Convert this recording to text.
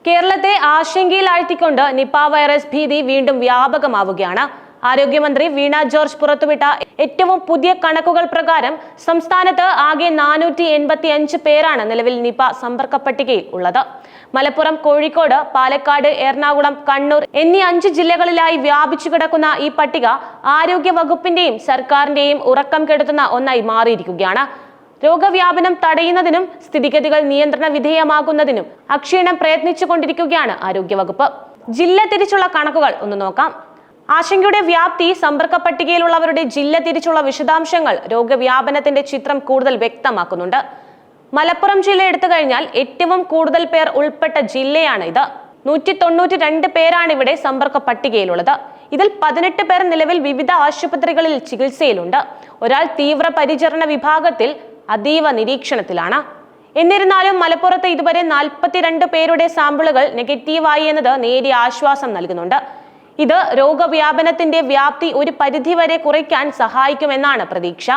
കേരളത്തെ ആശങ്കയിലാഴ്ത്തിക്കൊണ്ട് Nipah virus ഭീതി വീണ്ടും വ്യാപകമാവുകയാണ്. ആരോഗ്യമന്ത്രി വീണ ജോർജ് പുറത്തുവിട്ട ഏറ്റവും പുതിയ കണക്കുകൾ പ്രകാരം സംസ്ഥാനത്ത് ആകെ 485 പേരാണ് നിലവിൽ നിപ സമ്പർക്ക പട്ടികയിൽ ഉള്ളത്. മലപ്പുറം, കോഴിക്കോട്, പാലക്കാട്, എറണാകുളം, കണ്ണൂർ എന്നീ 5 ജില്ലകളിലായി വ്യാപിച്ചു കിടക്കുന്ന ഈ പട്ടിക ആരോഗ്യ വകുപ്പിന്റെയും സർക്കാരിന്റെയും ഉറക്കം കെടുത്തുന്ന ഒന്നായി മാറിയിരിക്കുകയാണ്. രോഗവ്യാപനം തടയുന്നതിനും സ്ഥിതിഗതികൾ നിയന്ത്രണ വിധേയമാകുന്നതിനും അക്ഷീണം പ്രയത്നിച്ചുകൊണ്ടിരിക്കുകയാണ് ആരോഗ്യവകുപ്പ്. ജില്ല തിരിച്ചുള്ള കണക്കുകൾ ഒന്ന് നോക്കാം. ആശങ്കയുടെ വ്യാപ്തി, സമ്പർക്ക പട്ടികയിലുള്ളവരുടെ ജില്ല തിരിച്ചുള്ള വിശദാംശങ്ങൾ രോഗവ്യാപനത്തിന്റെ ചിത്രം കൂടുതൽ വ്യക്തമാക്കുന്നുണ്ട്. മലപ്പുറം ജില്ല എടുത്തു കഴിഞ്ഞാൽ ഏറ്റവും കൂടുതൽ പേർ ഉൾപ്പെട്ട ജില്ലയാണ് ഇത്. 192 പേരാണ് ഇവിടെ സമ്പർക്ക പട്ടികയിലുള്ളത്. ഇതിൽ 18 പേർ നിലവിൽ വിവിധ ആശുപത്രികളിൽ ചികിത്സയിലുണ്ട്. ഒരാൾ തീവ്രപരിചരണ വിഭാഗത്തിൽ അതീവ നിരീക്ഷണത്തിലാണ്. എന്നിരുന്നാലും മലപ്പുറത്ത് ഇതുവരെ 42 പേരുടെ സാമ്പിളുകൾ നെഗറ്റീവായി എന്നത് നേരിയ ആശ്വാസം നൽകുന്നുണ്ട്. ഇത് രോഗവ്യാപനത്തിന്റെ വ്യാപ്തി ഒരു പരിധിവരെ കുറയ്ക്കാൻ സഹായിക്കുമെന്നാണ് പ്രതീക്ഷ.